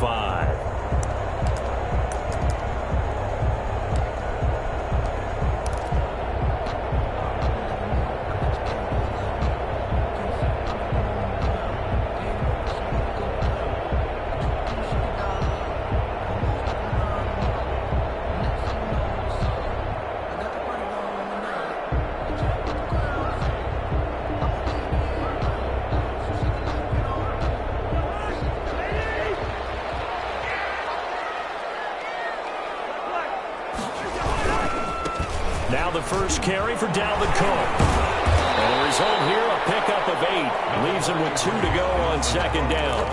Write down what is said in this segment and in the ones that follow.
5. Now the first carry for Dalvin Cook. And the result here, a pickup of 8. Leaves him with 2 to go on second down.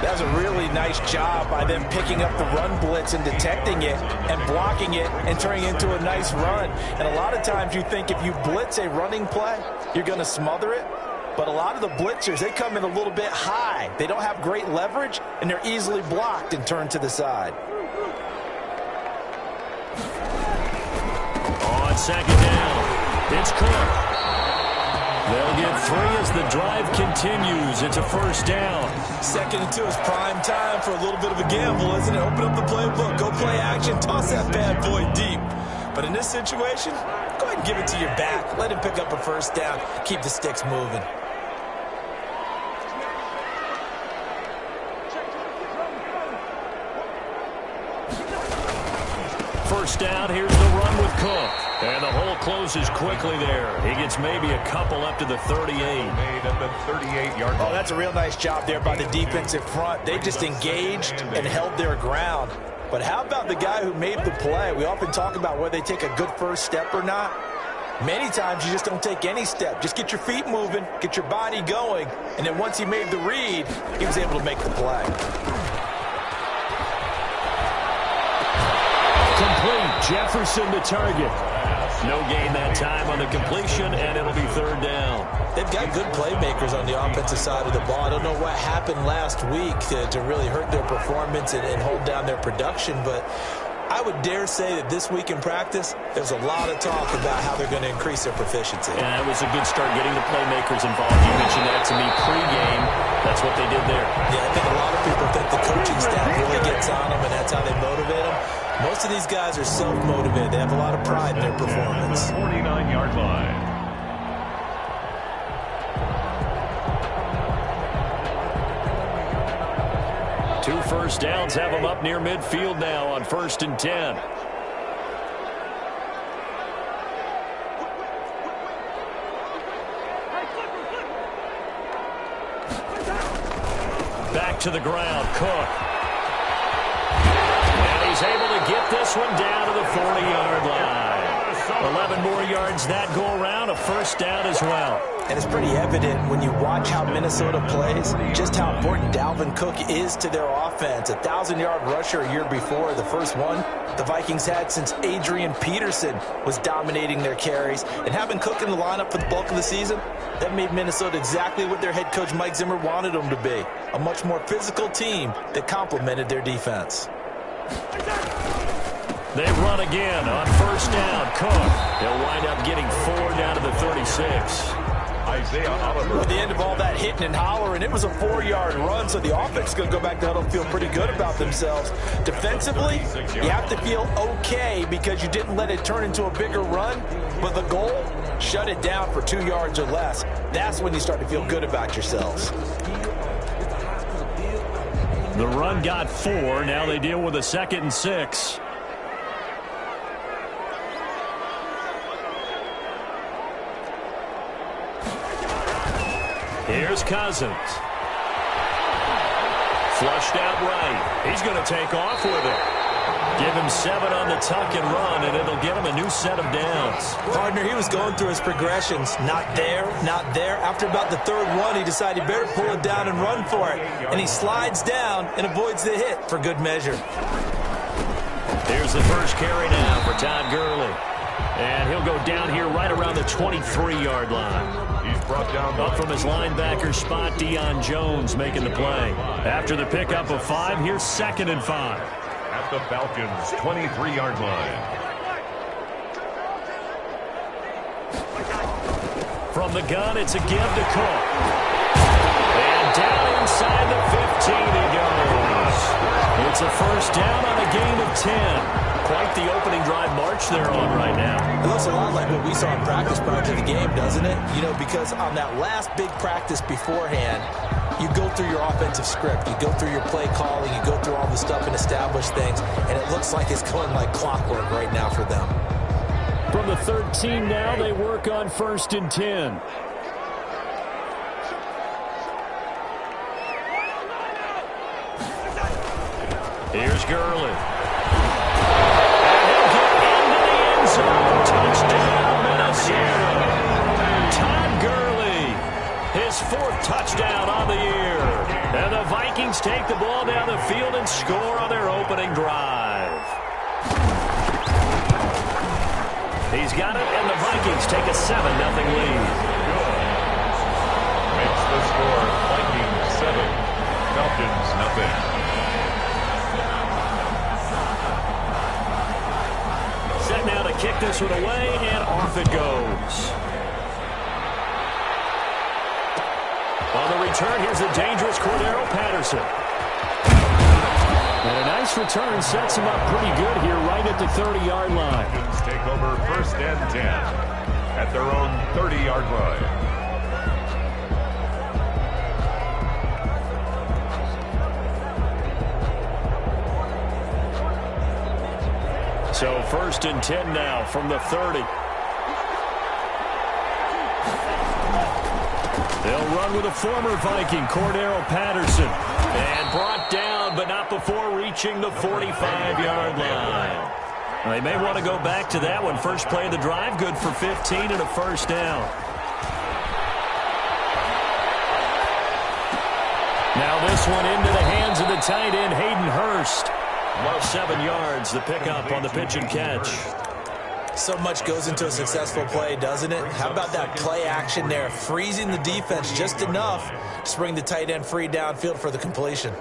That was a really nice job by them picking up the run blitz and detecting it and blocking it and turning it into a nice run. And a lot of times you think if you blitz a running play, you're going to smother it. But a lot of the blitzers, they come in a little bit high. They don't have great leverage, and they're easily blocked and turned to the side. On second down, it's Cook. They'll get 3 as the drive continues. It's a first down. 2nd and 2 is prime time for a little bit of a gamble, isn't it? Open up the playbook, go play action, toss that bad boy deep. But in this situation, go ahead and give it to your back. Let him pick up a first down. Keep the sticks moving. First down, here's the run with Cook. And the hole closes quickly there. He gets maybe a couple up to the 38. Made at the 38-yard line. Oh, that's a real nice job there by the defensive front. They just engaged and held their ground. But how about the guy who made the play? We often talk about whether they take a good first step or not. Many times you just don't take any step. Just get your feet moving, get your body going, and then once he made the read, he was able to make the play. Complete. Jefferson to target. No gain that time on the completion, and it'll be third down. They've got good playmakers on the offensive side of the ball. I don't know what happened last week to really hurt their performance and hold down their production, but I would dare say that this week in practice, there's a lot of talk about how they're going to increase their proficiency. And that was a good start getting the playmakers involved. You mentioned that to me pregame. That's what they did there. Yeah, I think a lot of people think the coaching staff really gets on them, and that's how they motivate them. Most of these guys are self-motivated. They have a lot of pride in their performance. 49-yard line. Two first downs have them up near midfield now on 1st and 10. Back to the ground, Cook. And he's able to get this one down to the 40-yard line. 11 more yards that go around, a first down as well. And it's pretty evident when you watch how Minnesota plays, just how important Dalvin Cook is to their offense. 1,000-yard rusher a year before, the first one the Vikings had since Adrian Peterson was dominating their carries. And having Cook in the lineup for the bulk of the season, that made Minnesota exactly what their head coach Mike Zimmer wanted them to be. A much more physical team that complemented their defense. They run again on first down. Cook. They'll wind up getting 4 down to the 36. Isaiah Oliver. At the end of all that hitting and hollering, it was a 4-yard run, so the offense is going to go back to huddle and feel pretty good about themselves. Defensively, you have to feel okay because you didn't let it turn into a bigger run, but the goal, shut it down for 2 yards or less. That's when you start to feel good about yourselves. The run got 4. Now they deal with a 2nd and 6. Here's Cousins. Flushed out right. He's going to take off with it. Give him 7 on the tuck and run, and it'll give him a new set of downs. Partner, he was going through his progressions. Not there, not there. After about the 3rd one, he decided he better pull it down and run for it. And he slides down and avoids the hit for good measure. Here's the first carry now for Todd Gurley. And he'll go down here right around the 23-yard line. He's brought down up from his linebacker spot. Deion Jones making the play. After the pickup of 5, here's 2nd and 5. At the Falcons' 23-yard line. From the gun, it's a give to Cook. And down inside the 15 he goes. It's a first down on a gain of 10. Quite the opening drive march they're on right now. It looks a lot like what we saw in practice prior to the game, doesn't it? You know, because on that last big practice beforehand, you go through your offensive script. You go through your play calling. You go through all the stuff and establish things. And it looks like it's going like clockwork right now for them. From the 13 now, they work on 1st and 10. Here's Gurley. Touchdown, Minnesota. Todd Gurley, his 4th touchdown on the year. And the Vikings take the ball down the field and score on their opening drive. He's got it, and the Vikings take a 7-0 lead. Makes the score Vikings 7, Falcons 0. Now to kick this one away, and off it goes. On the return, here's the dangerous Cordero Patterson. And a nice return sets him up pretty good here right at the 30-yard line. Falcons take over 1st and 10 at their own 30-yard line. So 1st and 10 now from the 30. They'll run with a former Viking, Cordero Patterson. And brought down, but not before reaching the 45-yard line. They may want to go back to that one. First play of the drive, good for 15 and a first down. Now this one into the hands of the tight end, Hayden Hurst. Well, 7 yards, the pickup on the pitch and catch. So much goes into a successful play, doesn't it? How about that play action there, freezing the defense just enough to bring the tight end free downfield for the completion.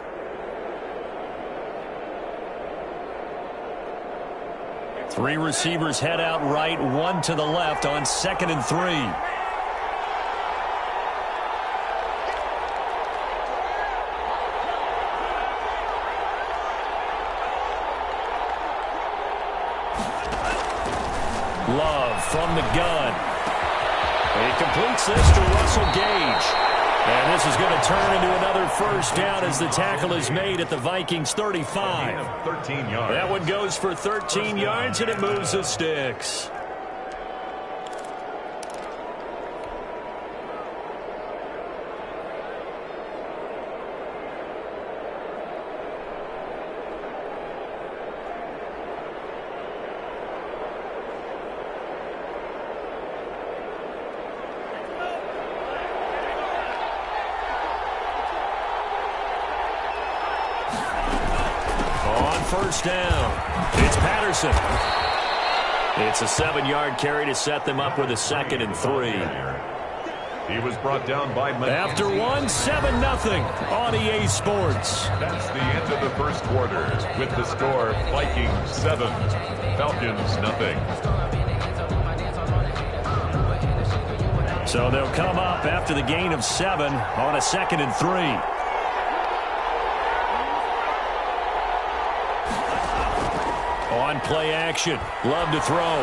Three receivers head out right, one to the left on 2nd and 3. Love from the gun. He completes this to Russell Gage. And this is going to turn into another first down as the tackle is made at the Vikings 35. 13 yards. That one goes for 13 yards, and it moves the sticks. First down. It's Patterson. It's a 7-yard carry to set them up with a 2nd and 3. He was brought down by After one, 7-0 on EA Sports. That's the end of the first quarter with the score Vikings 7, Falcons 0. So they'll come up after the gain of 7 on a 2nd and 3. On play action. Love to throw.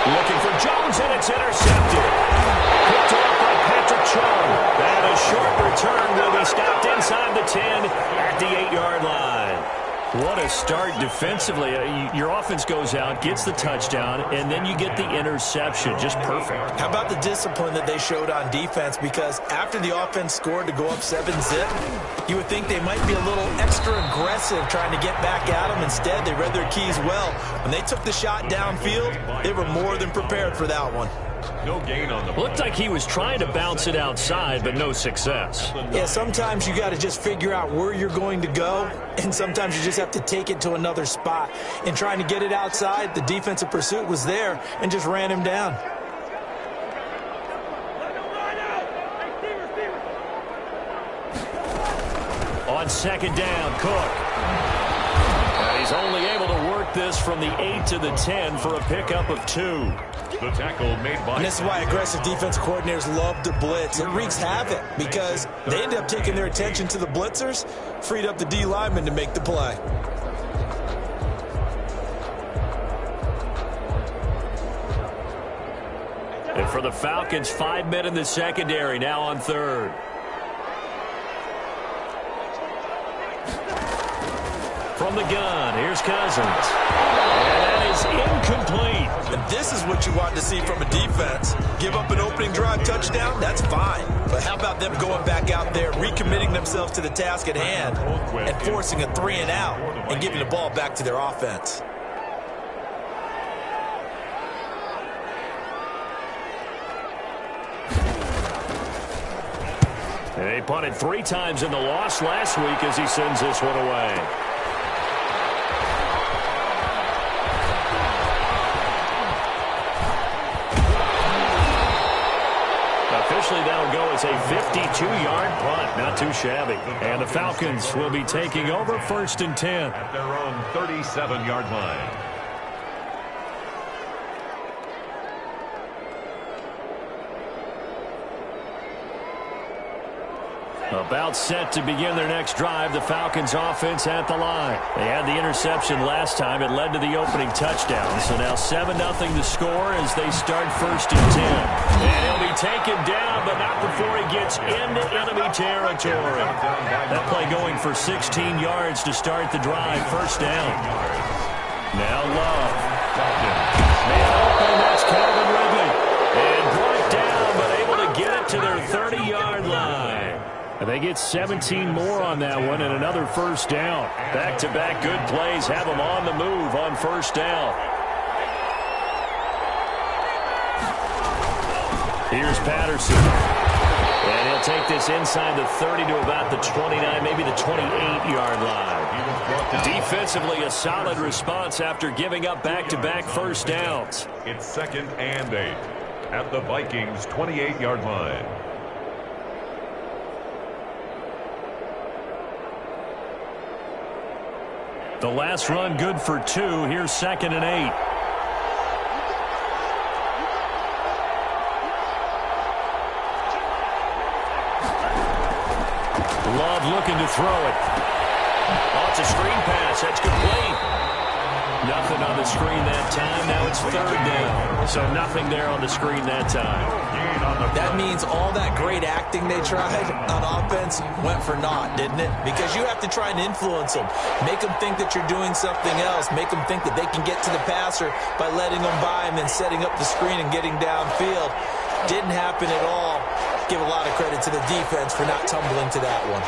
Looking for Jones, and it's intercepted. Picked off by Patrick Chung. And a short return will be stopped inside the 10 at the 8-yard line. What a start defensively. Your offense goes out, gets the touchdown, and then you get the interception. Just perfect. How about the discipline that they showed on defense? Because after the offense scored to go up 7-zip, you would think they might be a little extra aggressive trying to get back at them. Instead, they read their keys well. When they took the shot downfield, they were more than prepared for that one. No gain on the play. Looked like he was trying to bounce it outside, but no success. Yeah, sometimes you got to just figure out where you're going to go, and sometimes you just have to take it to another spot. And trying to get it outside, the defensive pursuit was there and just ran him down. On 2nd down, Cook. And he's only able to work convert this from the 8 to the 10 for a pickup of 2. The tackle made by... And this is why aggressive defense coordinators love to blitz. It wreaks havoc because they end up taking their attention to the blitzers, freed up the D lineman to make the play. And for the Falcons, 5 men in the secondary, now on third. From the gun, here's Cousins. And that is incomplete. And this is what you want to see from a defense. Give up an opening drive touchdown, that's fine. But how about them going back out there, recommitting themselves to the task at hand, and forcing a 3-and-out, and giving the ball back to their offense. And he punted 3 times in the loss last week as he sends this one away. Officially, that'll go as a 52-yard punt. Not too shabby. And the Falcons will be taking over 1st and 10. At their own 37-yard line. About set to begin their next drive, the Falcons offense at the line. They had the interception last time. It led to the opening touchdown. So now 7-0 to score as they start 1st and 10. And he'll be taken down, but not before he gets into enemy territory. That play going for 16 yards to start the drive. 1st down. Now Love. Man open, that's Calvin Ridley. And brought down, but able to get it to their 30-yard line. And they get 17 more on that one and another 1st down. Back-to-back good plays have them on the move on 1st down. Here's Patterson. And he'll take this inside the 30 to about the 29, maybe the 28-yard line. Defensively, a solid response after giving up back-to-back 1st downs. It's 2nd and 8 at the Vikings' 28-yard line. The last run good for 2. Here's 2nd and 8. Love looking to throw it. Oh, it's a screen pass. That's complete. Nothing on the screen that time. Now it's 3rd down. So nothing there on the screen that time. That means all that great acting they tried on offense went for naught, didn't it? Because you have to try and influence them. Make them think that you're doing something else. Make them think that they can get to the passer by letting them by and then setting up the screen and getting downfield. Didn't happen at all. Give a lot of credit to the defense for not tumbling to that one.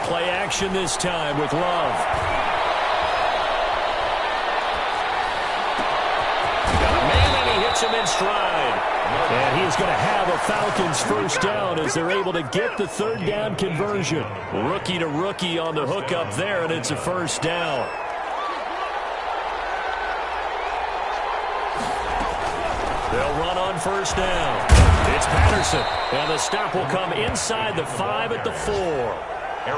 Play action this time with Love. Got a man and he hits him in stride. And he's going to have a Falcons 1st down as they're able to get the 3rd down conversion. Rookie to rookie on the hook up there, and it's a 1st down. They'll run on 1st down. It's Patterson, and the stop will come inside the 5 at the 4.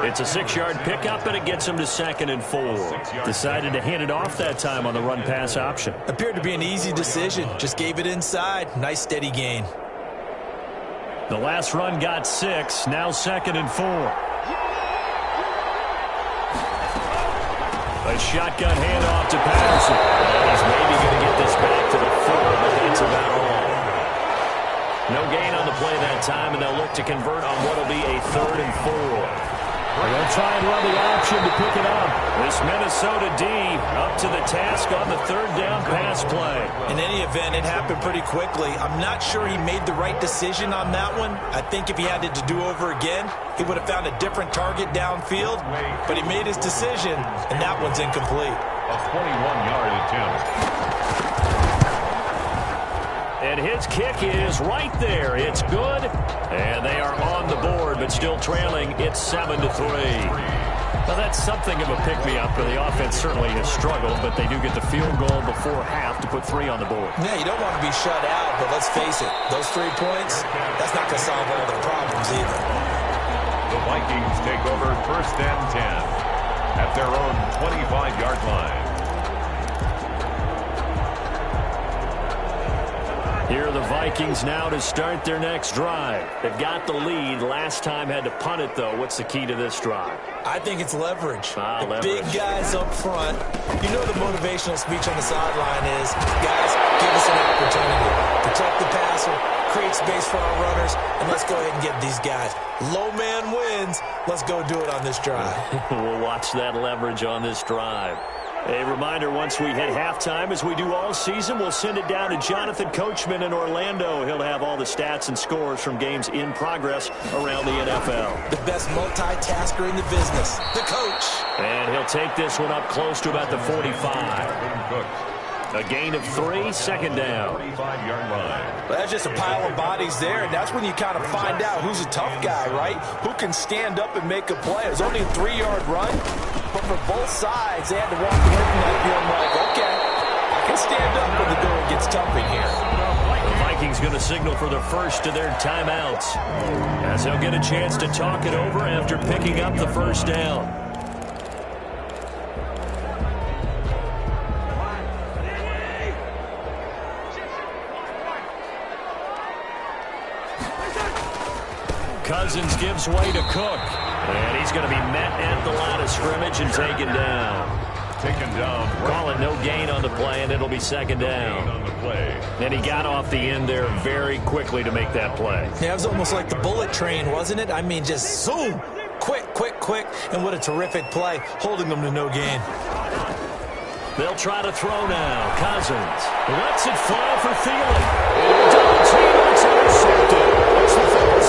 It's a 6-yard pickup, and it gets him to 2nd and 4. Decided to hand it off that time on the run-pass option. Appeared to be an easy decision. Just gave it inside. Nice steady gain. The last run got 6. Now 2nd and 4. A shotgun handoff to Patterson. He's maybe going to get this back to the 4, but that's about all. No gain on the play that time, and they'll look to convert on what will be a 3rd and 4. They'll try and run the option to pick it up. This Minnesota D up to the task on the 3rd down pass play. In any event, it happened pretty quickly. I'm not sure he made the right decision on that one. I think if he had it to do over again, he would have found a different target downfield. But he made his decision, and that one's incomplete. A 21-yard attempt. And his kick is right there. It's good. And they are on the board, but still trailing. It's 7-3. Well, that's something of a pick-me-up, but the offense certainly has struggled, but they do get the field goal before half to put 3 on the board. Yeah, you don't want to be shut out, but let's face it, those 3 points, that's not going to solve all their problems either. The Vikings take over 1st and 10. at their own 25-yard line. Here are the Vikings now to start their next drive. They've got the lead. Last time had to punt it, though. What's the key to this drive? I think it's leverage. Leverage. Big guys up front. You know the motivational speech on the sideline is, guys, give us an opportunity. Protect the passer, create space for our runners, and let's go ahead and get these guys. Low man wins. Let's go do it on this drive. We'll watch that leverage on this drive. A reminder, once we hit halftime, as we do all season, we'll send it down to Jonathan Coachman in Orlando. He'll have all the stats and scores from games in progress around the NFL. The best multitasker in the business, the coach. And he'll take this one up close to about the 45. A gain of 3, second down. 45-yard line. Well, that's just a pile of bodies there, and that's when you kind of find out who's a tough guy, right? Who can stand up and make a play. It was only a 3-yard run, but for both sides, they had to walk away from that feeling like, okay, I can stand up when the going gets tough in here. The Vikings going to signal for the first of their timeouts, as they'll get a chance to talk it over after picking up the first down. Cousins gives way to Cook. And he's going to be met at the line of scrimmage and taken down. Call it no gain on the play, and it'll be second down. And he got off the end there very quickly to make that play. Yeah, it was almost like the bullet train, wasn't it? I mean, just zoom. Quick, quick, quick. And what a terrific play, holding them to no gain. They'll try to throw now. Cousins lets it fly for Thielen. Double team, it's intercepted. It's the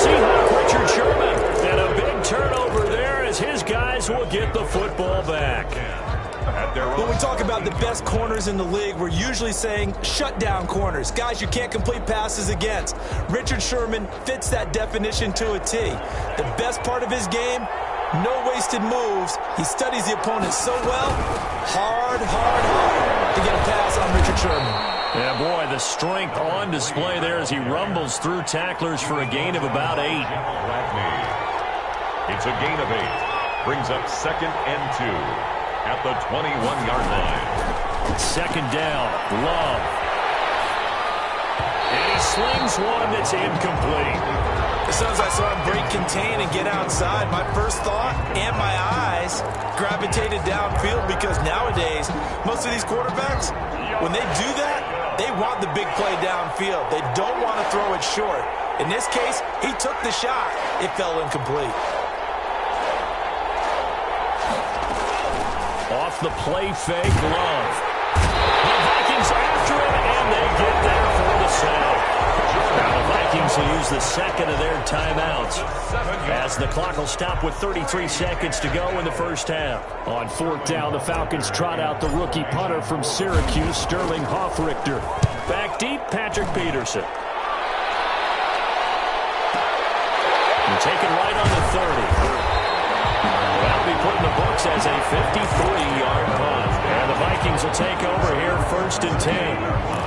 Seahawk, Richard Sherman. And a big turnover there as his guys will get the football back. When we talk about the best corners in the league, we're usually saying shutdown corners. Guys you can't complete passes against. Richard Sherman fits that definition to a T. The best part of his game, no wasted moves. He studies the opponent so well. Hard to get a pass on Richard Sherman. Yeah, boy, the strength on display there as he rumbles through tacklers for a gain of about 8. It's a gain of 8. Brings up 2nd and 2 at the 21-yard line. Second down, Love. And he slings one that's incomplete. As soon as I saw him break contain and get outside, my first thought and my eyes gravitated downfield, because nowadays, most of these quarterbacks, when they do that, they want the big play downfield. They don't want to throw it short. In this case, he took the shot. It fell incomplete. Off the play fake, Love. The Vikings after him, and they get there for the sack. Now the Vikings will use the second of their timeouts, as the clock will stop with 33 seconds to go in the first half. On 4th down, the Falcons trot out the rookie punter from Syracuse, Sterling Hoffrichter. Back deep, Patrick Peterson. And taken right on the 30. That'll be put in the books as a 53-yard punt. And the Vikings will take over here 1st and 10.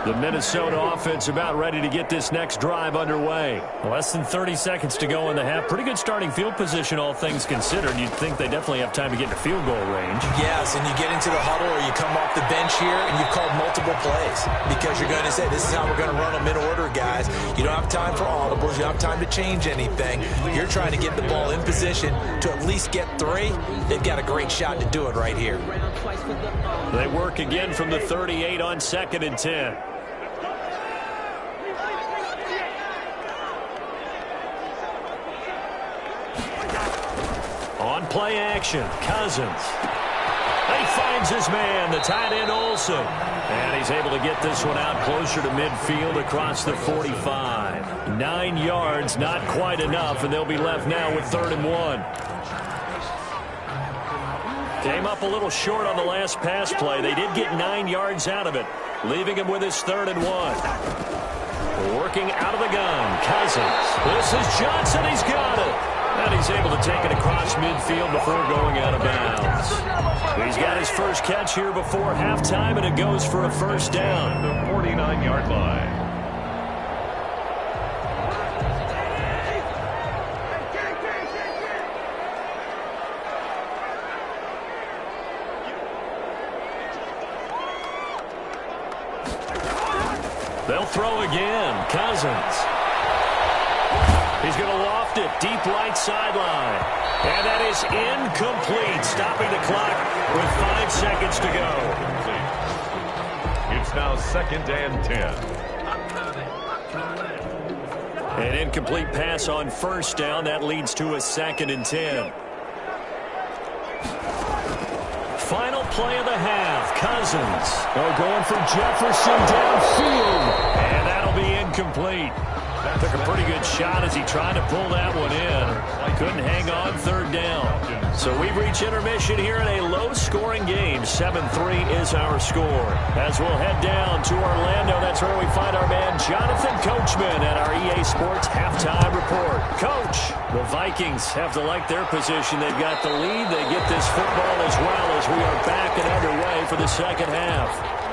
The Minnesota offense about ready to get this next drive underway. Less than 30 seconds to go in the half. Pretty good starting field position, all things considered. You'd think they definitely have time to get into field goal range. Yes, and you get into the huddle or you come off the bench here and you've called multiple plays, because you're going to say, this is how we're going to run them in order, guys. You don't have time for audibles. You don't have time to change anything. You're trying to get the ball in position to at least get 3. They've got a great shot to do it right here. They work again from the 38 on 2nd and 10. On play action, Cousins. He finds his man, the tight end Olsen. And he's able to get this one out closer to midfield across the 45. 9 yards, not quite enough, and they'll be left now with 3rd and 1. Came up a little short on the last pass play. They did get 9 yards out of it, leaving him with his 3rd and 1. Working out of the gun, Cousins. This is Johnson, he's got it. And he's able to take it across midfield before going out of bounds. He's got his first catch here before halftime, and it goes for a 1st down. The 49-yard line. throw again. Cousins. He's going to loft it deep right sideline. And that is incomplete, stopping the clock with 5 seconds to go. It's now 2nd and 10. An incomplete pass on first down. That leads to a 2nd and 10. Final play of the half. Cousins. Going for Jefferson downfield. And that'll be incomplete. Took a pretty good shot as he tried to pull that one in. Couldn't hang on 3rd down. So we've reached intermission here in a low-scoring game. 7-3 is our score. As we'll head down to Orlando, that's where we find our man Jonathan Coachman at our EA Sports Halftime Report. Coach, the Vikings have to like their position. They've got the lead. They get this football as well as we are back and underway for the second half.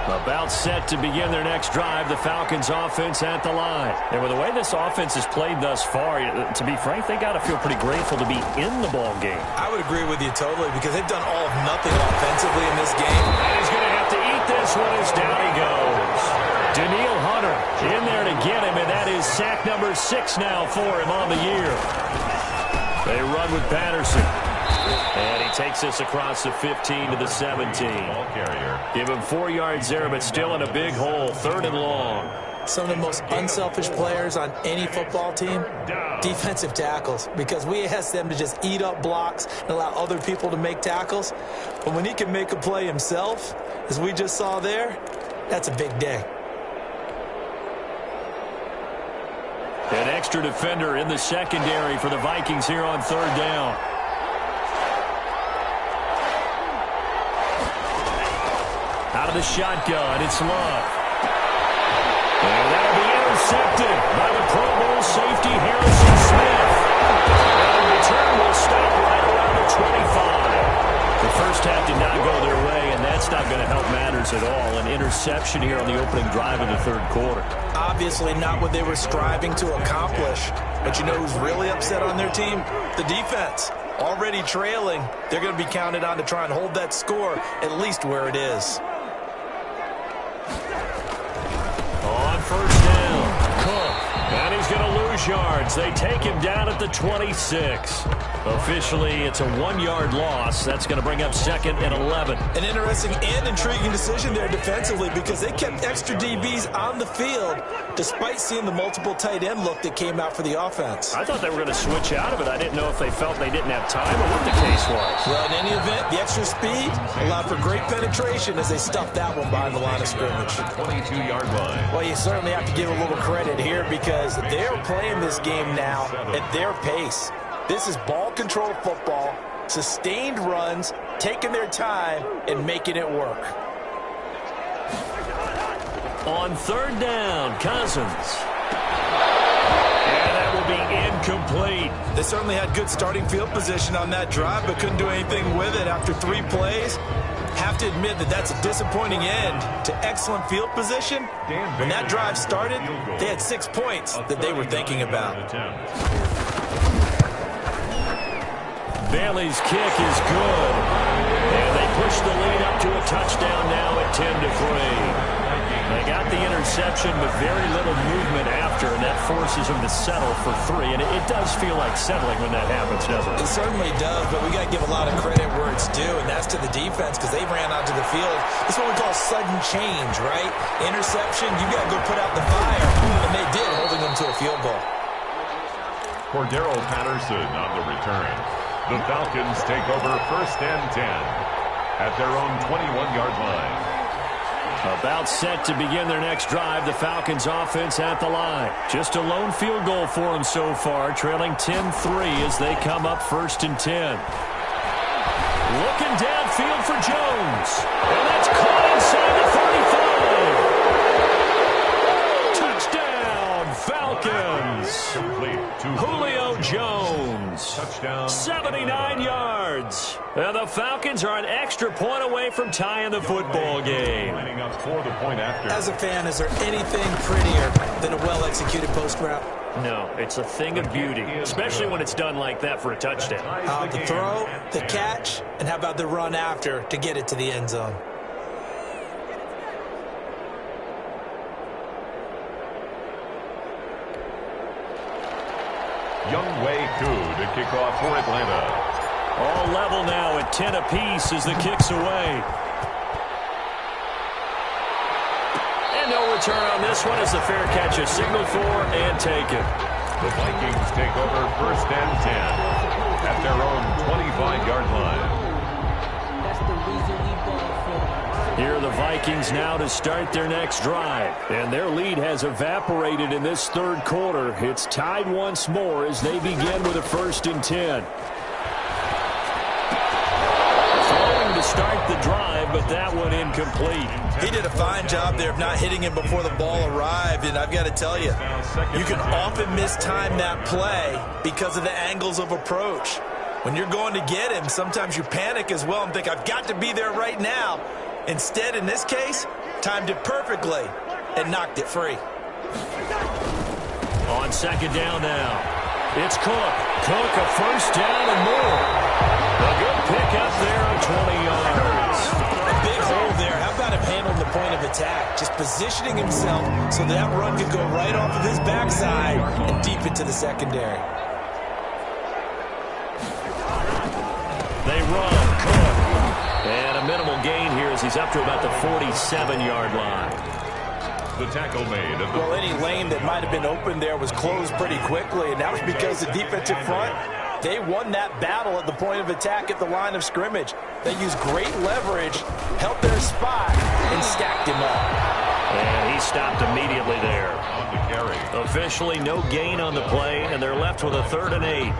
About set to begin their next drive, the Falcons offense at the line. And with the way this offense has played thus far, to be frank, they got to feel pretty grateful to be in the ball game. I would agree with you totally because they've done all of nothing offensively in this game. And he's going to have to eat this one as down he goes. Danielle Hunter in there to get him, and that is sack number 6 now for him on the year. They run with Patterson. And he takes this across the 15 to the 17. Ball carrier. Give him 4 yards there, but still in a big hole. 3rd and long. Some of the most unselfish players on any football team, defensive tackles, because we ask them to just eat up blocks and allow other people to make tackles. But when he can make a play himself, as we just saw there, that's a big day. An extra defender in the secondary for the Vikings here on 3rd down. Out of the shotgun, it's Love. And that'll be intercepted by the Pro Bowl safety Harrison Smith. And the return will stop right around the 25. The first half did not go their way, and that's not going to help matters at all. An interception here on the opening drive of the 3rd quarter. Obviously not what they were striving to accomplish. But you know who's really upset on their team? The defense. Already trailing, they're going to be counted on to try and hold that score at least where it is. On 1st down, Cook. And he's going to lose yards. They take him down at the 26. Officially, it's a 1-yard loss. That's going to bring up 2nd and 11. An interesting and intriguing decision there defensively because they kept extra DBs on the field despite seeing the multiple tight end look that came out for the offense. I thought they were going to switch out of it. I didn't know if they felt they didn't have time or what the case was. Well, in any event, the extra speed allowed for great penetration as they stuffed that one behind the line of scrimmage. 22-yard line. Well, you certainly have to give a little credit here because they're playing this game now at their pace. This is ball control football, sustained runs, taking their time, and making it work. On 3rd down, Cousins. And that will be incomplete. They certainly had good starting field position on that drive, but couldn't do anything with it after 3 plays. Have to admit that that's a disappointing end to excellent field position. When that drive started, they had 6 points that they were thinking about. Bailey's kick is good. And they push the lead up to a touchdown now at 10-3. They got the interception with very little movement after, and that forces them to settle for 3. And it does feel like settling when that happens, doesn't it? It certainly does, but we got to give a lot of credit where it's due, and that's to the defense because they ran onto the field. It's what we call sudden change, right? Interception, you got to go put out the fire, and they did, holding them to a field goal. Cordero Patterson on the return. The Falcons take over 1st and 10 at their own 21-yard line. About set to begin their next drive, the Falcons offense at the line. Just a lone field goal for them so far, trailing 10-3 as they come up 1st and 10. Looking downfield for Jones. And that's caught inside the 35. Touchdown, Falcons. is Complete to Julio Jones. touchdown. 79 yards. And the Falcons are an extra point away from tying the football game. Lining up for the point after. As a fan, is there anything prettier than a well-executed post route? No, it's a thing of beauty, especially when it's done like that for a touchdown. How about the throw, the catch, and how about the run after to get it to the end zone? Younghoe Koo to kick off for Atlanta. All level now at 10 apiece as the kick's away. And no return on this one as the fair catch is signaled for and taken. The Vikings take over 1st and 10 at their own 25-yard line. Here are the Vikings now to start their next drive. And their lead has evaporated in this third quarter. It's tied once more as they begin with a 1st and 10. Throwing to start the drive, but that one incomplete. He did a fine job there of not hitting him before the ball arrived, and I've got to tell you, you can often mistime that play because of the angles of approach. When you're going to get him, sometimes you panic as well and think, I've got to be there right now. Instead, in this case, timed it perfectly and knocked it free. On 2nd down now, it's Cook. Cook, a 1st down and more. A good pickup there of 20 yards. A big hole there. How about him handling the point of attack? Just positioning himself so that run could go right off of his backside and deep into the secondary. They run. Cook. And a minimal gain here as he's up to about the 47-yard line. The tackle made. Well, any lane that might have been open there was closed pretty quickly, and that was because the defensive front, they won that battle at the point of attack at the line of scrimmage. They used great leverage, held their spot, and stacked him up. And he stopped immediately there. On the carry. Officially no gain on the play, and they're left with a 3rd and 8.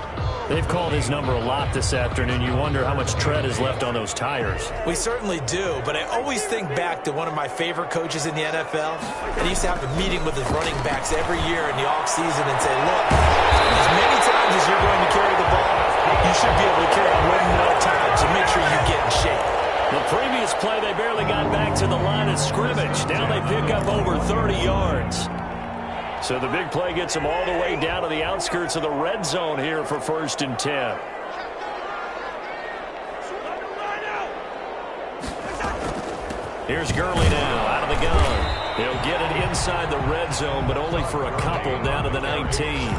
They've called his number a lot this afternoon. You wonder how much tread is left on those tires. We certainly do, but I always think back to one of my favorite coaches in the NFL. And he used to have a meeting with his running backs every year in the offseason and say, look, as many times as you're going to carry the ball, you should be able to carry it one more time, so make sure you get in shape. The previous play, they barely got back to the line of scrimmage. Now they pick up over 30 yards. So the big play gets them all the way down to the outskirts of the red zone here for 1st and 10. Here's Gurley now out of the gun. He'll get it inside the red zone, but only for a couple down to the 19.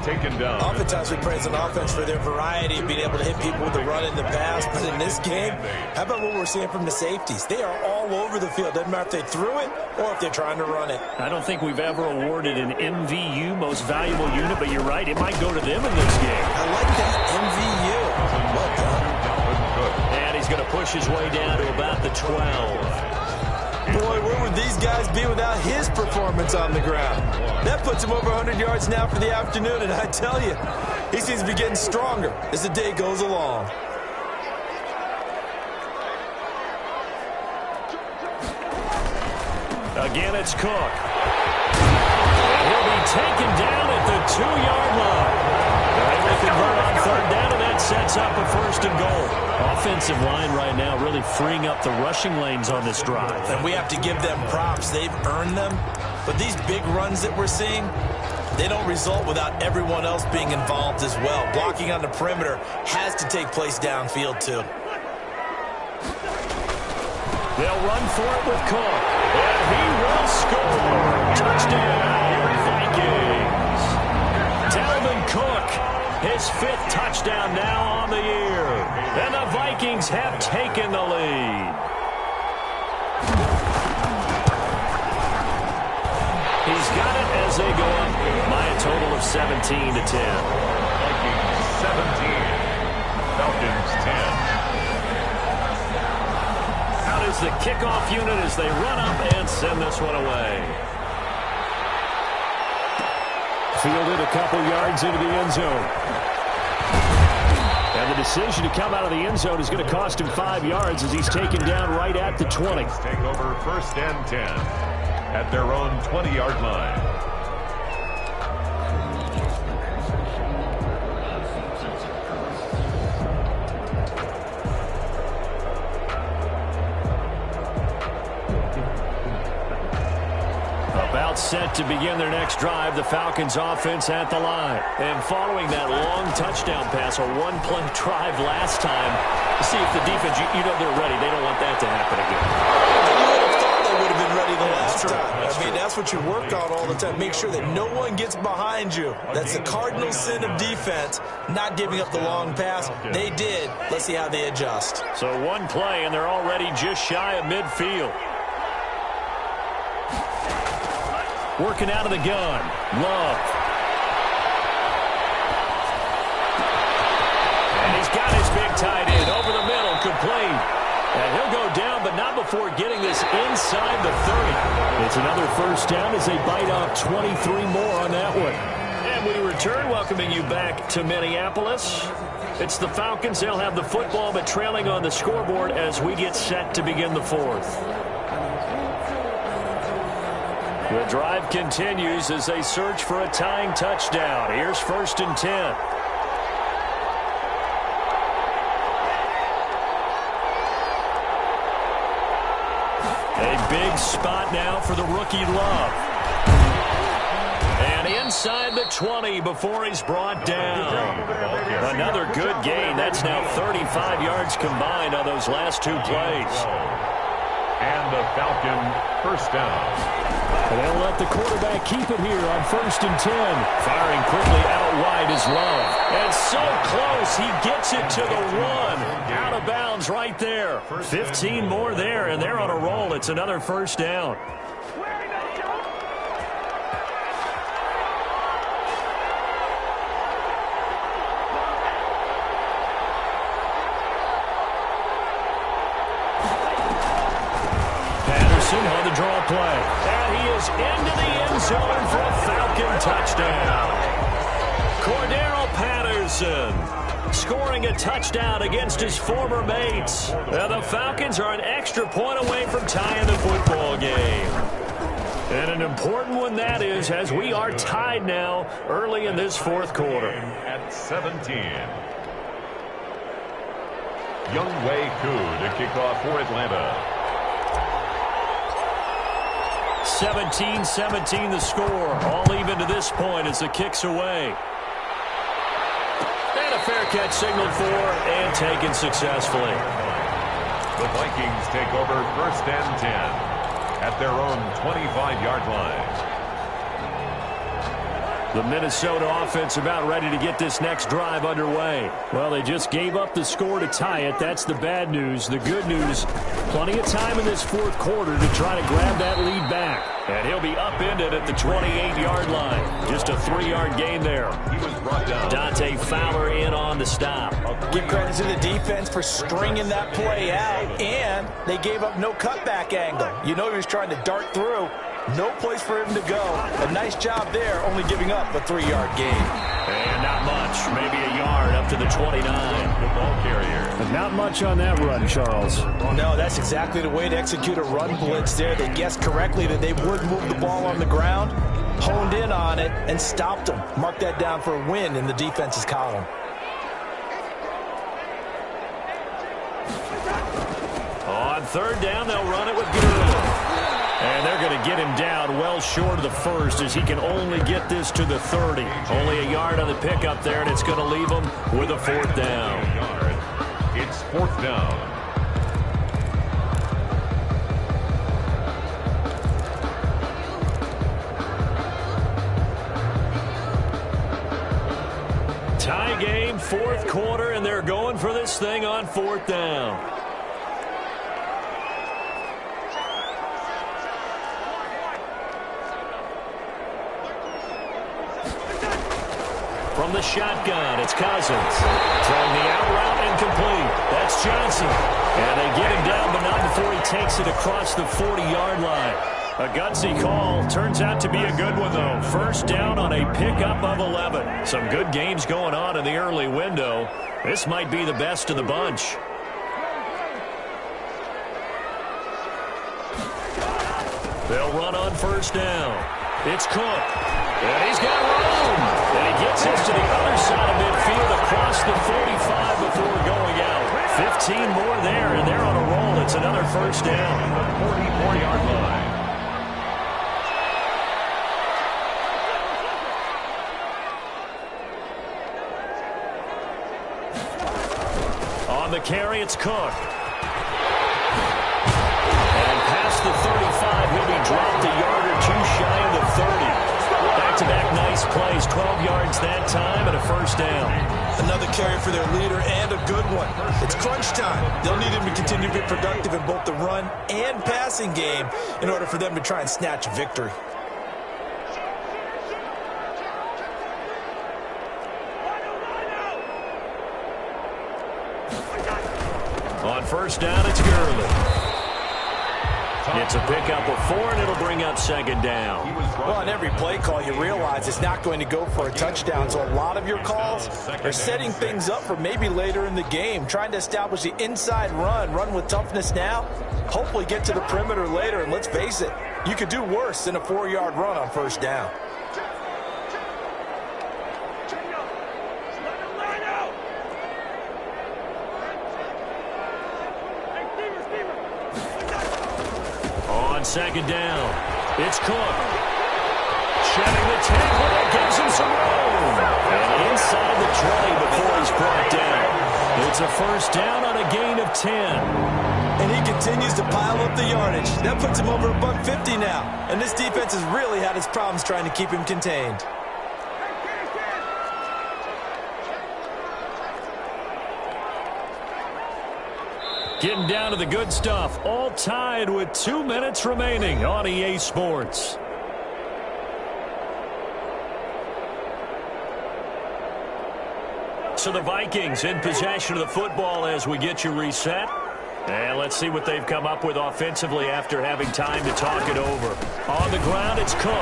Taken down. Oftentimes we praise an offense for their variety of being able to hit people with the run in the pass. But in this game, how about what we're seeing from the safeties? They are all over the field. Doesn't matter if they threw it or if they're trying to run it. I don't think we've ever awarded an MVU, most valuable unit, but you're right, it might go to them in this game. I like that, MVU. Well done. And he's going to push his way down to about the 12. Boy, where would these guys be without his performance on the ground? That puts him over 100 yards now for the afternoon, and I tell you, he seems to be getting stronger as the day goes along. Again, it's Cook. And he'll be taken down at the 2-yard line. They're able to convert on 3rd down, and that sets up a 1st and goal. Offensive line right now really freeing up the rushing lanes on this drive. And we have to give them props. They've earned them. But these big runs that we're seeing, they don't result without everyone else being involved as well. Blocking on the perimeter has to take place downfield, too. They'll run for it with Cook. And he will score. Touchdown, Vikings. Dalvin Cook, his 5th touchdown now on the year. And the Vikings have taken the lead. He's got it as they go up by a total of 17 to 10. Vikings 17. Falcons 10. Out is the kickoff unit as they run up and send this one away. Fielded a couple yards into the end zone. And the decision to come out of the end zone is going to cost him 5 yards as he's taken down right at the 20. Take over 1st and 10 at their own 20-yard line. set to begin their next drive. The Falcons offense at the line. And following that long touchdown pass, a one-play drive last time, to see if the defense, you know they're ready. They don't want that to happen again. You would have thought they would have been ready the last time. That's what you work on all the time. Make sure that no one gets behind you. That's the cardinal sin of defense, not giving up the long pass. They did. Let's see how they adjust. So one play, and they're already just shy of midfield. Working out of the gun. Love. And he's got his big tight end over the middle, complete. And he'll go down, but not before getting this inside the 30. It's another first down as they bite off 23 more on that one. And we return, welcoming you back to Minneapolis. It's the Falcons. They'll have the football, but trailing on the scoreboard as we get set to begin the fourth. The drive continues as they search for a tying touchdown. Here's 1st and 10. A big spot now for the rookie Love. And inside the 20 before he's brought down. Another good gain. That's now 35 yards combined on those last two plays. And the Falcon first down. And they'll let the quarterback keep it here on 1st and 10. Firing quickly out wide is Love. And so close, he gets it to the 1. Out of bounds right there. 15 more there, and they're on a roll. It's another first down. On the draw play. And he is into the end zone for a Falcon touchdown. Cordero Patterson scoring a touchdown against his former mates. The Falcons are an extra point away from tying the football game. And an important one that is, as we are tied now early in this fourth quarter. At 17. Younghoe Koo to kick off for Atlanta. 17-17 the score. All even to this point as the kick's away. And a fair catch signaled for and taken successfully. The Vikings take over 1st and 10 at their own 25-yard line. The Minnesota offense about ready to get this next drive underway. Well, they just gave up the score to tie it. That's the bad news. The good news, plenty of time in this fourth quarter to try to grab that lead back. And he'll be upended at the 28-yard line. Just a 3-yard gain there. He was brought down. Dante Fowler in on the stop. Give credit to the defense for stringing that play out, and they gave up no cutback angle. You know he was trying to dart through. No place for him to go. A nice job there, only giving up a 3-yard gain. And not much, maybe a yard up to the 29. The ball carrier. But not much on that run, Charles. No, that's exactly the way to execute a run blitz there. They guessed correctly that they would move the ball on the ground, honed in on it, and stopped them. Mark that down for a win in the defense's column. On 3rd down, they'll run it with Gurley. And they're going to get him down well short of the 1st as he can only get this to the 30. Only a yard on the pickup there, and it's going to leave him with a 4th down. It's 4th down. Tie game, 4th quarter, and they're going for this thing on 4th down. From the shotgun, it's Cousins. Throwing the out route incomplete. That's Johnson. And they get him down, but not before he takes it across the 40-yard line. A gutsy call. Turns out to be a good one, though. 1st down on a pickup of 11. Some good games going on in the early window. This might be the best of the bunch. They'll run on 1st down. It's Cook. And he's got room. And he gets us to the other side of midfield across the 45 before going out. 15 more there, and they're on a roll. It's another 1st down. The 44-yard line. carry, it's Cook. And past the 35, he'll be dropped a yard or two shy of the 30. Back-to-back nice plays, 12 yards that time and a first down. Another carry for their leader and a good one. It's crunch time. They'll need him to continue to be productive in both the run and passing game in order for them to try and snatch a victory. On first down, it's Gurley. It's a pickup of 4, and it'll bring up second down. Well, on every play call, you realize it's not going to go for a touchdown, so a lot of your calls are setting things up for maybe later in the game, trying to establish the inside run with toughness now, hopefully get to the perimeter later, and let's face it, you could do worse than a 4-yard run on first down. Second down. It's Cook. Shedding the tackle. That gives him some room. And inside the 20 before he's brought down. It's a first down on a gain of 10. And he continues to pile up the yardage. That puts him over $150 now. And this defense has really had its problems trying to keep him contained. Getting down to the good stuff. All tied with 2 minutes remaining on EA Sports. So the Vikings in possession of the football as we get you reset. And let's see what they've come up with offensively after having time to talk it over. On the ground, it's Cook.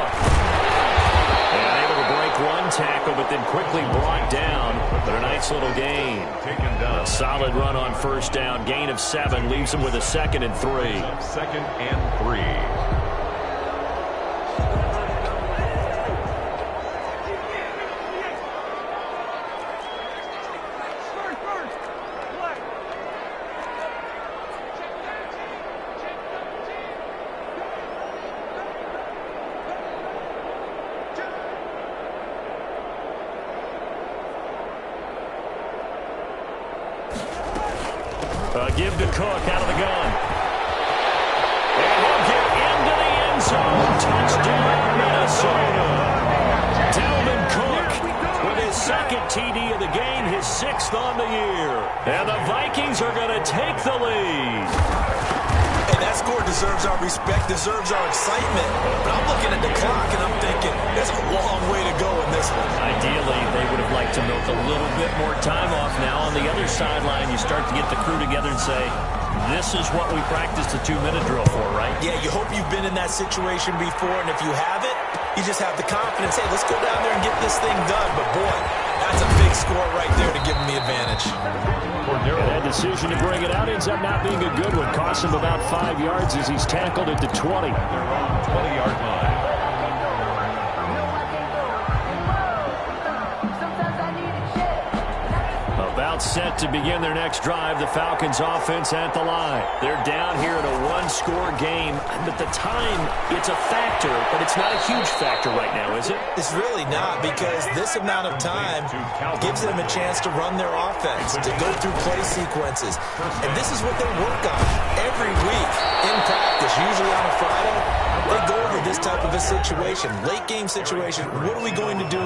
And able to break one tackle, but then quickly brought down. But a nice little gain. A solid run on first down. Gain of 7 leaves him with a 2nd and 3. 2nd and 3. Give to Cook out of the gun. And he'll get into the end zone. Touchdown, Minnesota. Dalvin Cook with his 2nd TD of the game, his 6th on the year. And the Vikings are going to take the lead. And that score deserves our respect, deserves our excitement. But I'm looking at the clock and I'm thinking, there's a long way to go in this one. Ideally, they would have liked to milk a little bit more time off now. On the other sideline, you start to get the crew together and say, this is what we practiced the 2-minute drill for, right? Yeah, you hope you've been in that situation before, and if you haven't, you just have the confidence, hey, let's go down there and get this thing done. But boy, that's a big score right there to give them the advantage. And that decision to bring it out ends up not being a good one. Costs him about 5 yards as he's tackled at the 20. They're on 20-yard line. About set to begin their next drive. The Falcons offense at the line. They're down here in a 1-score game. But the time, it's a factor, but it's not a huge factor right now, is it? It's really not, because this amount of time gives them a chance to run their offense, to go through play sequences. And this is what they work on every week in practice, usually on a Friday. They go over this type of a situation, late game situation. What are we going to do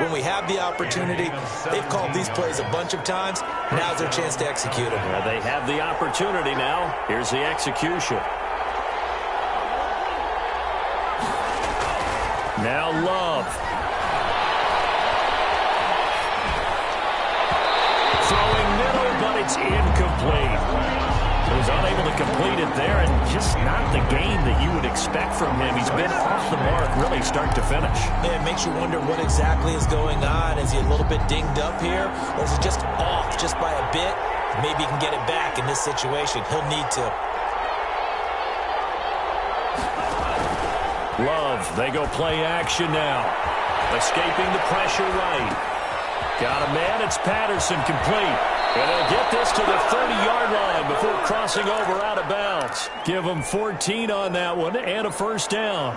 when we have the opportunity? They've called these plays a bunch of times. Now's their chance to execute them. Yeah, they have the opportunity now. Here's the execution. Now Love. Throwing middle, but it's incomplete. He was unable to complete it there, and just not the game that you would expect from him. He's been off the mark really start to finish. Yeah, it makes you wonder what exactly is going on. Is he a little bit dinged up here, or is he just off just by a bit? Maybe he can get it back in this situation. He'll need to. Love, they go play action now. Escaping the pressure right. Got a man, it's Patterson, complete. And they'll get this to the 30-yard line before crossing over out of bounds. Give them 14 on that one and a first down.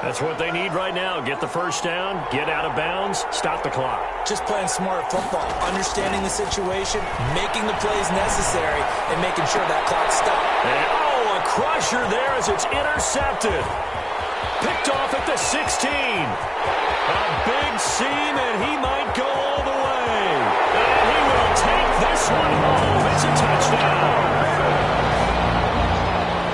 That's what they need right now. Get the first down, get out of bounds, stop the clock. Just playing smart football, understanding the situation, making the plays necessary, and making sure that clock stops. And, oh, a crusher there as it's intercepted. Picked off at the 16. A big seam, and he might go all the way. And he will take this one home. It's a touchdown.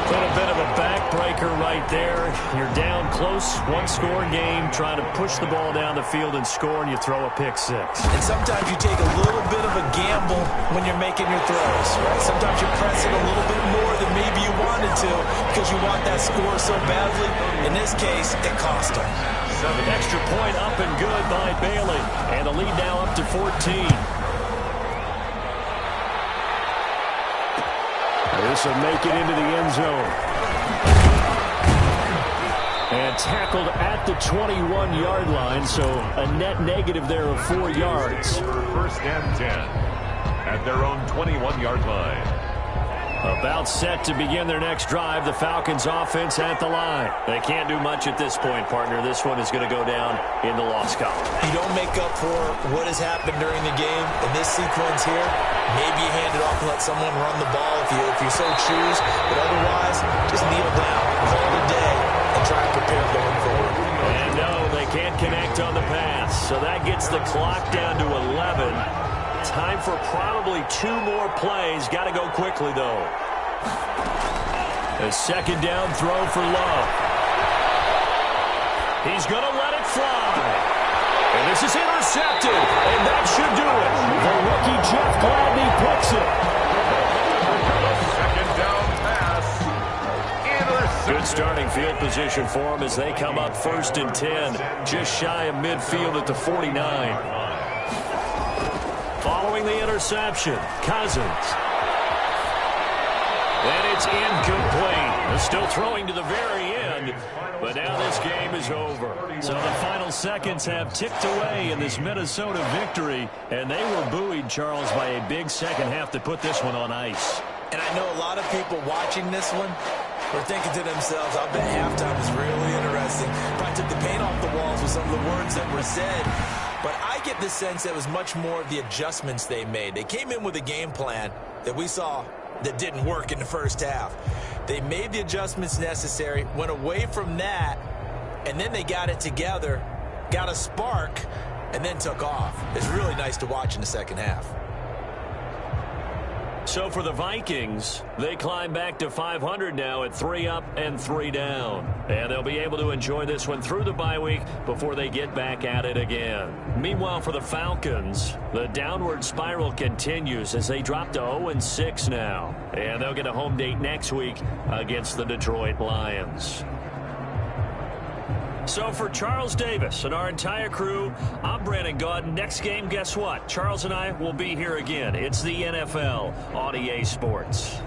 Been a bit of a backbreaker right there. You're down close, one-score game, trying to push the ball down the field and score, and you throw a pick six. And sometimes you take a little bit of a gamble when you're making your throws, right? Sometimes you press it a little bit more than maybe you wanted to because you want that score so badly. In this case, it cost them. An extra point up and good by Bailey, and the lead now up to 14. This will make it into the end zone. And tackled at the 21-yard line, so a net negative there of 4 yards. First and 10 at their own 21-yard line. About set to begin their next drive. The Falcons offense at the line. They can't do much at this point, partner. This one is going to go down in the loss column. You don't make up for what has happened during the game. In this sequence here, maybe you hand it off and let someone run the ball if you so choose. But otherwise, just kneel down, call it a day, and try to prepare going forward. And no, they can't connect on the pass. So that gets the clock down to 11. Time for probably 2 more plays. Got to go quickly, though. A second down throw for Love. He's going to let it fly. And this is intercepted. And that should do it. The rookie Jeff Gladney picks it. Second down pass. Intercepted. Good starting field position for them as they come up first and 10. Just shy of midfield at the 49. Following the interception, Cousins. And it's incomplete. They're still throwing to the very end, but now this game is over. So the final seconds have ticked away in this Minnesota victory, and they were buoyed, Charles, by a big second half to put this one on ice. And I know a lot of people watching this one were thinking to themselves, I bet halftime is really interesting. Probably took the paint off the walls with some of the words that were said. But I get the sense that it was much more of the adjustments they made. They came in with a game plan that we saw that didn't work in the first half. They made the adjustments necessary, went away from that, and then they got it together, got a spark, and then took off. It's really nice to watch in the second half. So for the Vikings, they climb back to 500 now at 3 up and 3 down. And they'll be able to enjoy this one through the bye week before they get back at it again. Meanwhile, for the Falcons, the downward spiral continues as they drop to 0-6 now. And they'll get a home date next week against the Detroit Lions. So for Charles Davis and our entire crew, I'm Brandon Gaudin. Next game, guess what? Charles and I will be here again. It's the NFL on EA Sports.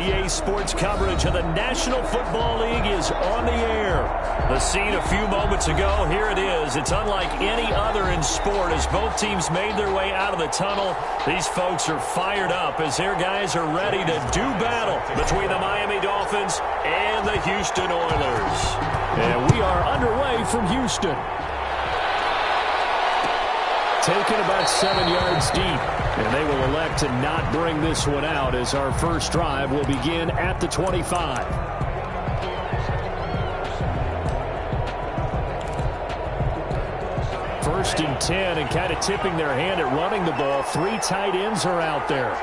EA Sports coverage of the National Football League is on the air. The scene a few moments ago, here it is. It's unlike any other in sport as both teams made their way out of the tunnel. These folks are fired up as their guys are ready to do battle between the Miami Dolphins and the Houston Oilers. And we are underway from Houston. Taken about 7 yards deep, and they will elect to not bring this one out as our first drive will begin at the 25. First and 10, and kind of tipping their hand at running the ball. 3 tight ends are out there.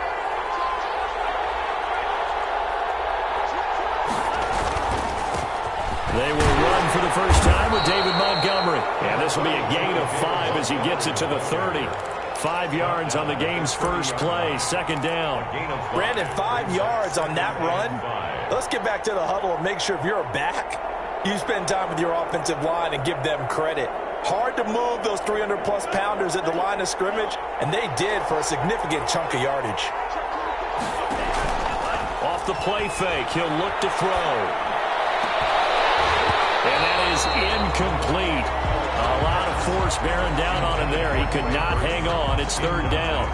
They will run for the first time with David Montgomery. And this will be a gain of 5 as he gets it to the 30. 5 yards on the game's first play. Second down. Brandon, 5 yards on that run. Let's get back to the huddle and make sure if you're a back, you spend time with your offensive line and give them credit. Hard to move those 300-plus pounders at the line of scrimmage, and they did for a significant chunk of yardage. Off the play fake, he'll look to throw. And that is incomplete. A lot of force bearing down on him there. He could not hang on. It's third down.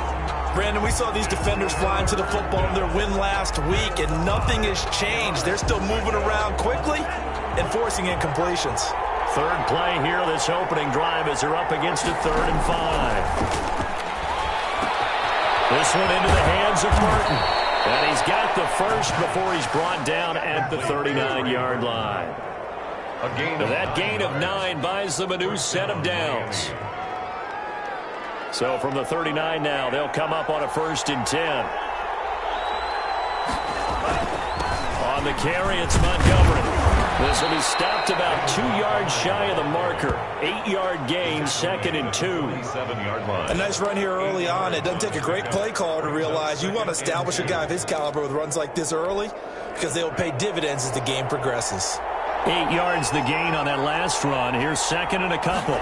Brandon, we saw these defenders flying to the football in their win last week, and nothing has changed. They're still moving around quickly and forcing incompletions. Third play here, this opening drive as they're up against a 3rd and 5. This one into the hands of Burton. And he's got the first before he's brought down at the 39-yard line. That gain of 9 buys them a new set of downs. So from the 39 now, they'll come up on a 1st and 10. On the carry, it's Montgomery. This will be stopped about 2 yards shy of the marker. 8-yard gain, 2nd and 2. A nice run here early on. It doesn't take a great play caller to realize you want to establish a guy of his caliber with runs like this early because they will pay dividends as the game progresses. 8 yards the gain on that last run. Here's 2nd and a couple.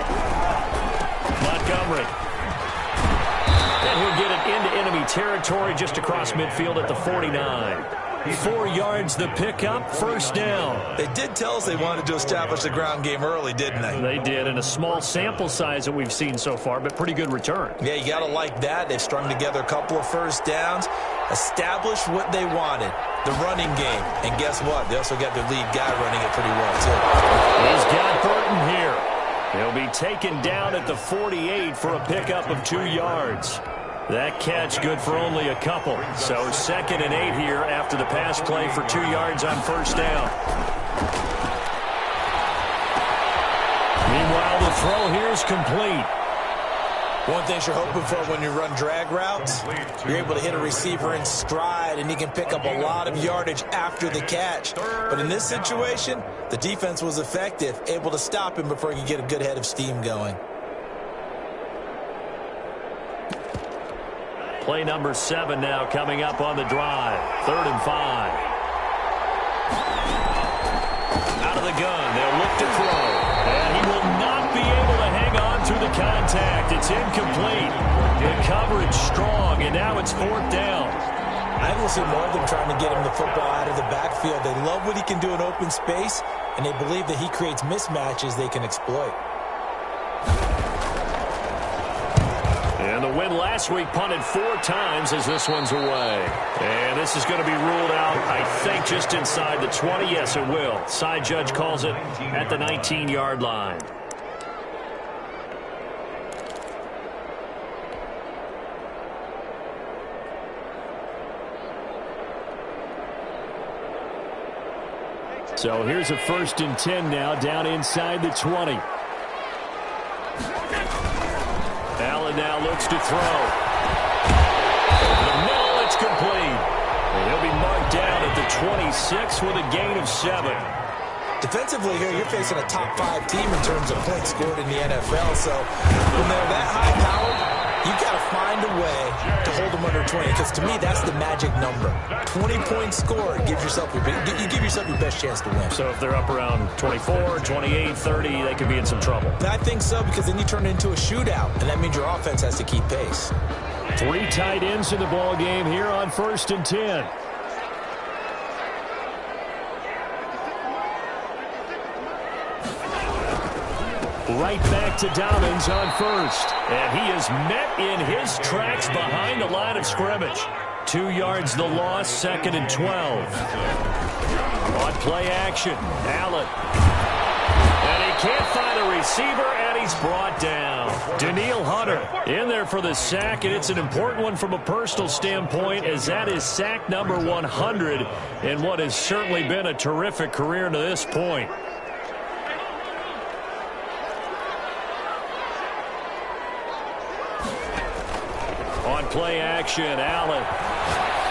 Montgomery. And he'll get it into enemy territory just across midfield at the 49. 4 yards the pickup, 1st down. They did tell us they wanted to establish the ground game early, didn't they? They did, in a small sample size that we've seen so far, but pretty good return. Yeah, you got to like that. They've strung together a couple of 1st downs, established what they wanted, the running game. And guess what? They also got their lead guy running it pretty well, too. He's got Burton here. He'll be taken down at the 48 for a pickup of 2 yards. That catch good for only a couple. So 2nd and 8 here after the pass play for 2 yards on 1st down. Meanwhile, the throw here is complete. One thing you're hoping for when you run drag routes, you're able to hit a receiver in stride, and he can pick up a lot of yardage after the catch. But in this situation, the defense was effective, able to stop him before he could get a good head of steam going. Play number 7 now coming up on the drive. 3rd and 5. Out of the gun. They'll look to throw. And he will not be able to hang on through the contact. It's incomplete. The coverage strong, and now it's 4th down. I think we'll see more of them trying to get him the football out of the backfield. They love what he can do in open space, and they believe that he creates mismatches they can exploit. And the win last week punted 4 times as this one's away. And this is going to be ruled out, I think, just inside the 20. Yes, it will. Side judge calls it at the 19-yard line. So here's a 1st and 10 now down inside the 20. Allen now looks to throw. Over the middle, it's complete. And he'll be marked down at the 26 with a gain of 7. Defensively here, you're facing a top 5 team in terms of points scored in the NFL. So when they're that high-powered, you've got to find a way to hold them under 20. Because to me, that's the magic number. 20 points scored, you give yourself your best chance to win. So if they're up around 24, 28, 30, they could be in some trouble. I think so, because then you turn it into a shootout, and that means your offense has to keep pace. 3 tight ends in the ball game here on 1st and 10. Right back to Dobbins on first. And he is met in his tracks behind the line of scrimmage. 2 yards the loss, 2nd and 12. On play action, Allen. And he can't find a receiver, and he's brought down. Danielle Hunter in there for the sack, and it's an important one from a personal standpoint, as that is sack number 100 in what has certainly been a terrific career to this point. On play action, Allen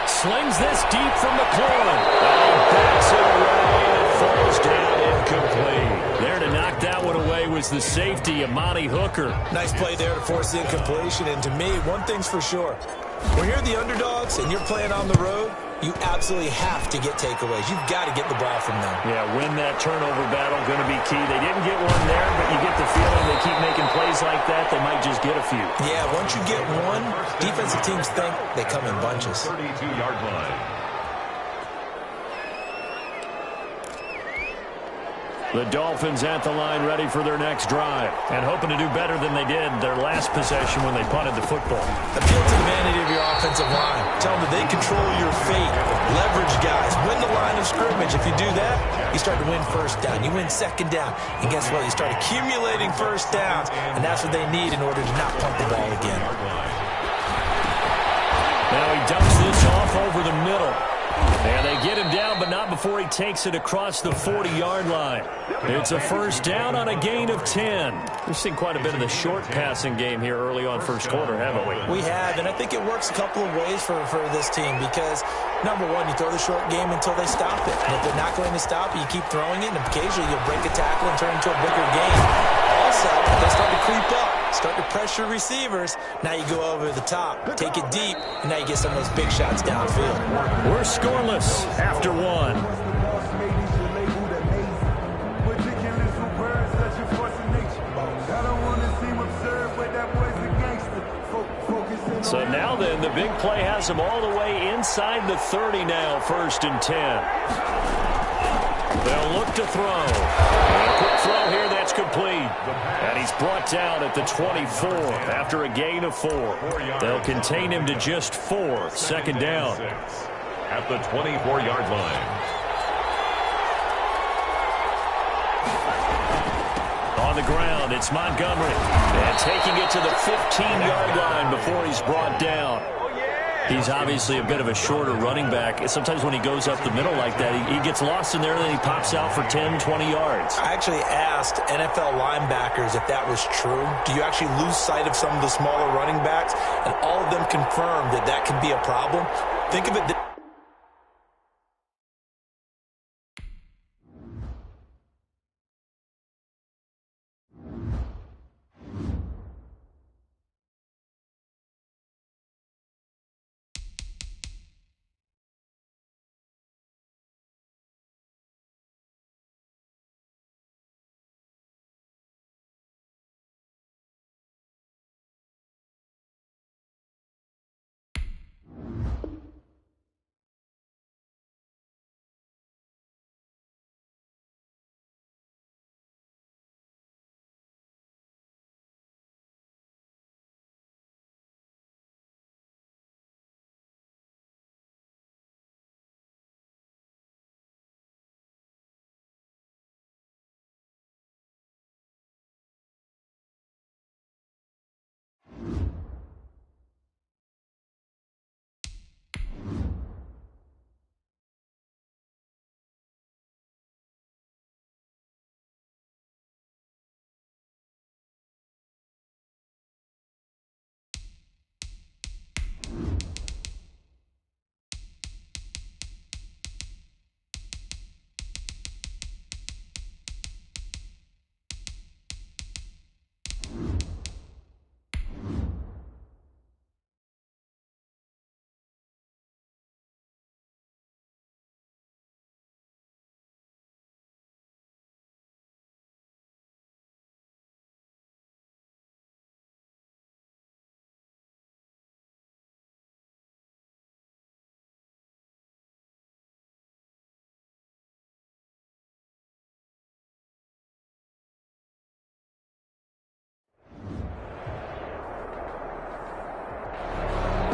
slings this deep from McLaurin. And backs it away, and it falls down incomplete. There to knock that one away was the safety, Amani Hooker. Nice play there to force the incompletion. And to me, one thing's for sure. When you're the underdogs and you're playing on the road, you absolutely have to get takeaways. You've got to get the ball from them. Yeah, win that turnover battle, going to be key. They didn't get one there, but you get the feeling they keep making plays like that, they might just get a few. Yeah, once you get one, defensive teams think they come in bunches. 32-yard line. The Dolphins at the line ready for their next drive and hoping to do better than they did their last possession when they punted the football. Appeal to the vanity of your offensive line. Tell them that they control your fate. Leverage guys. Win the line of scrimmage. If you do that, you start to win first down. You win second down. And guess what? You start accumulating first downs. And that's what they need in order to not punt the ball again. Now he dumps this off over the middle. And they get him down, but not before he takes it across the 40-yard line. It's a first down on a gain of 10. We've seen quite a bit of the short passing game here early on first quarter, haven't we? We have, and I think it works a couple of ways for this team because, number one, you throw the short game until they stop it. And if they're not going to stop it, you keep throwing it, and occasionally you'll break a tackle and turn it into a bigger game. Also, they start to creep up, start to pressure receivers. Now you go over the top, take it deep, and now you get some of those big shots downfield. We're scoreless after one. So now then, the big play has them all the way inside the 30 now, 1st and 10. They'll look to throw. And a quick throw here, that's complete. And he's brought down at the 24 after a gain of 4. They'll contain him to just 4, 2nd down. At the 24-yard line. On the ground, it's Montgomery. And taking it to the 15-yard line before he's brought down. He's obviously a bit of a shorter running back. Sometimes when he goes up the middle like that, he gets lost in there, and then he pops out for 10, 20 yards. I actually asked NFL linebackers if that was true. Do you actually lose sight of some of the smaller running backs? And all of them confirmed that that can be a problem. Think of it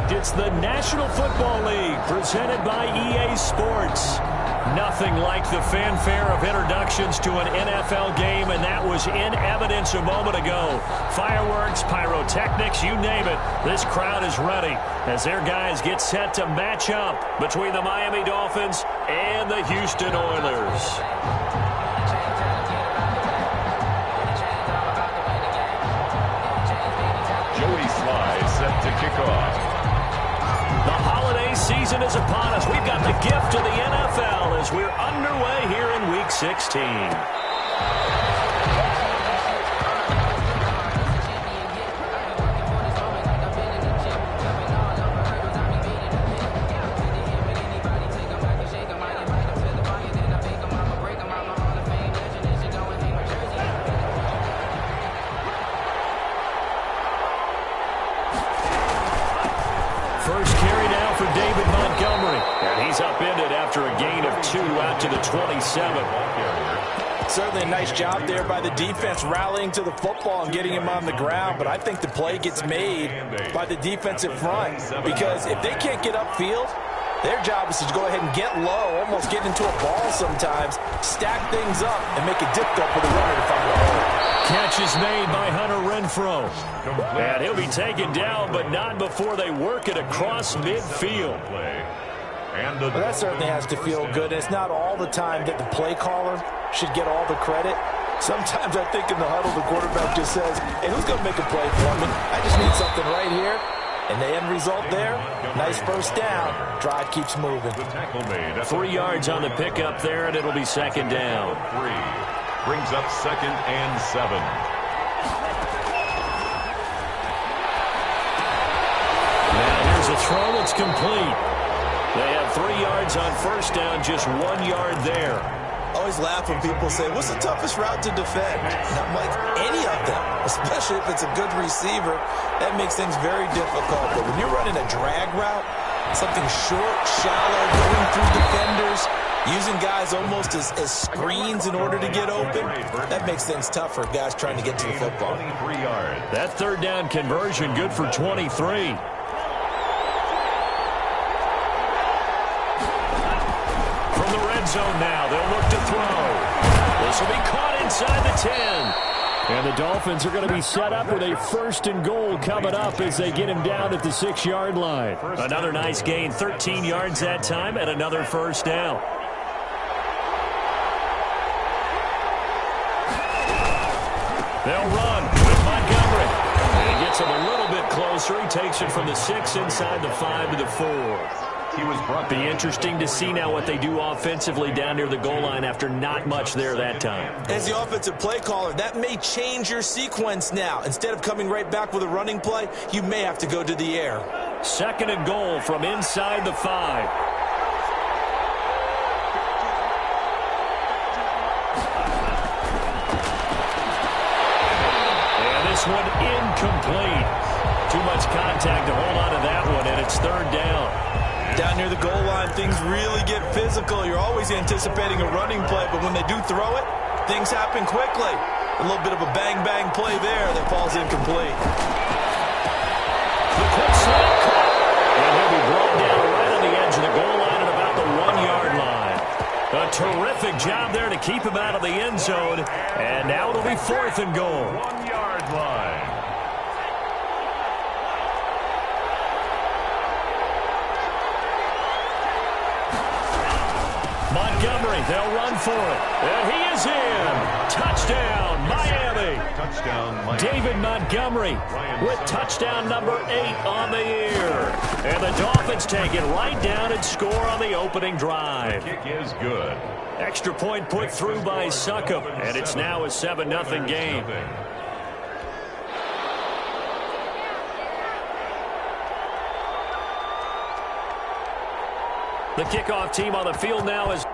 correct. It's the National Football League presented by EA Sports. Nothing like the fanfare of introductions to an NFL game, and that was in evidence a moment ago. Fireworks, pyrotechnics, you name it. This crowd is ready as their guys get set to match up between the Miami Dolphins and the Houston Oilers. Joey Sly set to kick off. The holiday season is upon us. We've got the gift of the NFL as we're underway here in Week 16. First carry now for David Montgomery. And he's upended after a gain of 2 out to the 27. Certainly a nice job there by the defense rallying to the football and getting him on the ground. But I think the play gets made by the defensive front, because if they can't get upfield, their job is to go ahead and get low, almost get into a ball sometimes, stack things up, and make it difficult for the runner to find a hole. Catch is made by Hunter Renfrow. And he'll be taken down, but not before they work it across midfield. Well, that certainly has to feel good. It's not all the time that the play caller should get all the credit. Sometimes I think in the huddle, the quarterback just says, hey, who's going to make a play for me? I just need something right here. And the end result there, nice first down. Drive keeps moving. 3 yards on the pickup there, and it'll be second down. 3 brings up 2nd and 7. Now here's a throw that's complete. They have 3 yards on first down, just 1 yard there. Always laugh when people say, what's the toughest route to defend? And I'm like, any of them, especially if it's a good receiver. That makes things very difficult. But when you're running a drag route, something short, shallow, going through defenders, using guys almost as screens in order to get open, that makes things tough for guys trying to get to the football. 23 yards. That third down conversion good for 23. Zone now. They'll look to throw. This will be caught inside the 10. And the Dolphins are going to be set up with a 1st and goal coming up as they get him down at the 6-yard line. Another nice gain, 13 yards that time, and another first down. They'll run with Montgomery. And he gets him a little bit closer. He takes it from the 6 inside the 5 to the 4. Be interesting to see now what they do offensively down near the goal line after not much there that time. As the offensive play caller, that may change your sequence now. Instead of coming right back with a running play, you may have to go to the air. 2nd and goal from inside the 5. And this one incomplete. Too much contact to hold on to that one, and it's 3rd down. Down near the goal line, things really get physical. You're always anticipating a running play, but when they do throw it, things happen quickly. A little bit of a bang-bang play there that falls incomplete. The quick slant caught. And he'll be brought down right on the edge of the goal line at about the 1-yard line. A terrific job there to keep him out of the end zone. And now it'll be 4th and goal. 1-yard line. Montgomery, they'll run for it. And he is in. Touchdown, Miami. Touchdown, Miami. David Montgomery with touchdown number 8 on the year. And the Dolphins take it right down and score on the opening drive. The kick is good. Extra point put through by Succop. And it's now a 7-0 game. The kickoff team on the field now is